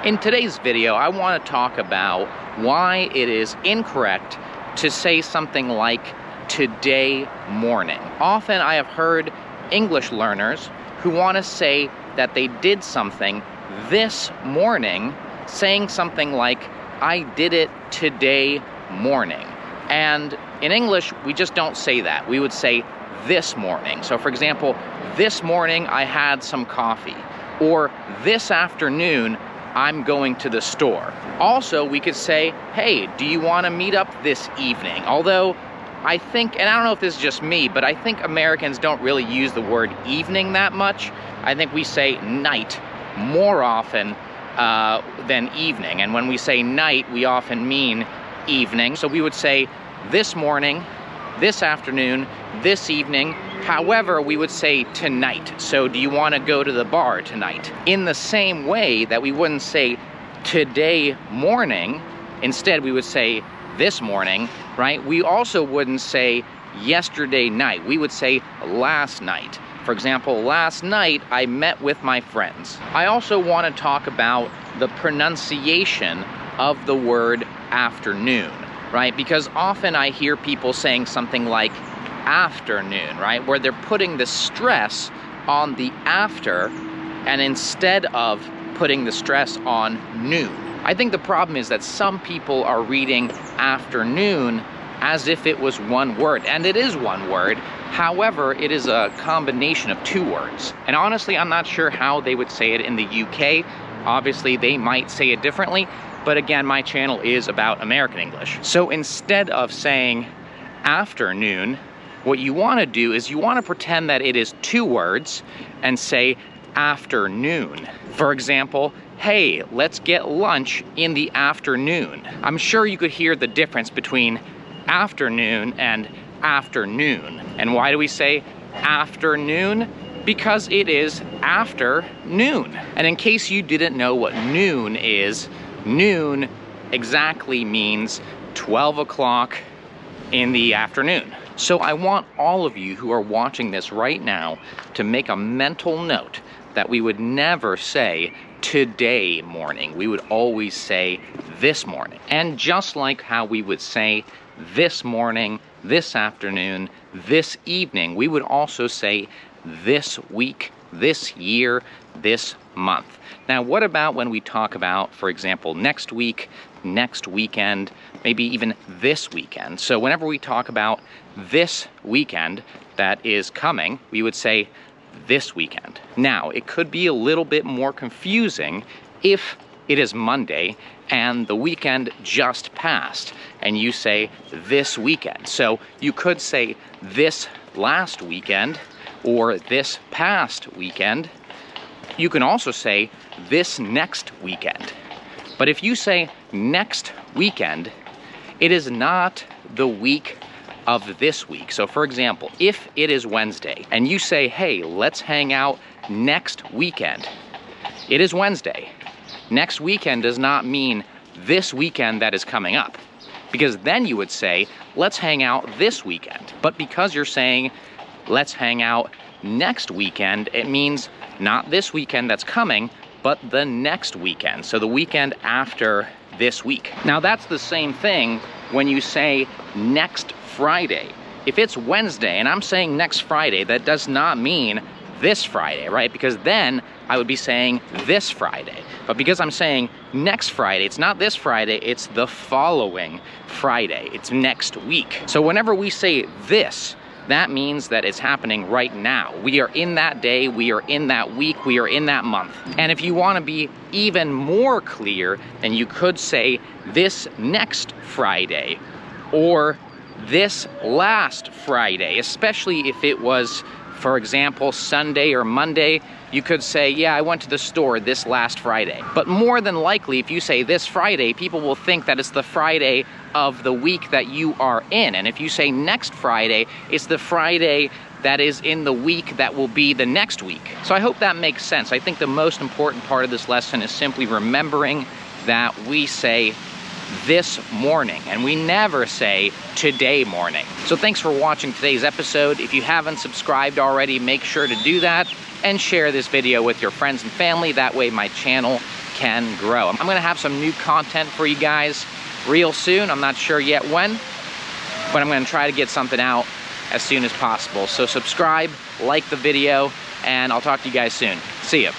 In today's video, I want to talk about why it is incorrect to say something like today morning. Often I have heard English learners who want to say that they did something this morning, saying something like, I did it today morning. And in English, we just don't say that. We would say this morning. So for example, this morning I had some coffee. Or this afternoon, I'm going to the store. Also, we could say, hey, do you want to meet up this evening? Although I think, and I don't know if this is just me, but I think Americans don't really use the word evening that much. I think we say night more often than evening. And when we say night, we often mean evening. So we would say this morning, this afternoon, this evening. However, we would say tonight. So do you want to go to the bar tonight? In the same way that we wouldn't say today morning, instead we would say this morning, right? We also wouldn't say yesterday night. We would say last night. For example, last night I met with my friends. I also want to talk about the pronunciation of the word afternoon, right? Because often I hear people saying something like afternoon, right? Where they're putting the stress on the after and instead of putting the stress on noon. I think the problem is that some people are reading afternoon as if it was one word, and it is one word. However, it is a combination of two words. And honestly, I'm not sure how they would say it in the UK. Obviously, they might say it differently, but again, my channel is about American English. So instead of saying afternoon, what you want to do is you want to pretend that it is two words and say afternoon. For example, hey, let's get lunch in the afternoon. I'm sure you could hear the difference between afternoon and afternoon. And why do we say afternoon? Because it is after noon. And in case you didn't know what noon is, noon exactly means 12 o'clock in the afternoon. So I want all of you who are watching this right now to make a mental note that we would never say today morning. We would always say this morning. And just like how we would say this morning, this afternoon, this evening, we would also say this week, this year, this month. Now, what about when we talk about, for example, next week, next weekend, maybe even this weekend? So whenever we talk about this weekend that is coming, we would say this weekend. Now, it could be a little bit more confusing if it is Monday and the weekend just passed and you say this weekend. So you could say this last weekend or this past weekend. You can also say this next weekend. But if you say next weekend, it is not the week of this week. So for example, if it is Wednesday and you say, hey, let's hang out next weekend, it is Wednesday. Next weekend does not mean this weekend that is coming up, because then you would say, let's hang out this weekend. But because you're saying, let's hang out next weekend, it means not this weekend that's coming, but the next weekend. So the weekend after this week. Now that's the same thing when you say next Friday. If it's Wednesday and I'm saying next Friday, that does not mean this Friday, right? Because then I would be saying this Friday. But because I'm saying next Friday, it's not this Friday, it's the following Friday. It's next week. So whenever we say this, that means that it's happening right now. We are in that day, we are in that week, we are in that month. And if you want to be even more clear, then you could say this next Friday or this last Friday, especially if it was, for example, Sunday or Monday. You could say, yeah, I went to the store this last Friday. But more than likely, if you say this Friday, people will think that it's the Friday of the week that you are in. And if you say next Friday, it's the Friday that is in the week that will be the next week. So I hope that makes sense. I think the most important part of this lesson is simply remembering that we say this morning, and we never say today morning. So thanks for watching today's episode. If you haven't subscribed already, make sure to do that and share this video with your friends and family. That way my channel can grow. I'm gonna have some new content for you guys real soon. I'm not sure yet when, but I'm gonna try to get something out as soon as possible. So subscribe, like the video, and I'll talk to you guys soon. See ya.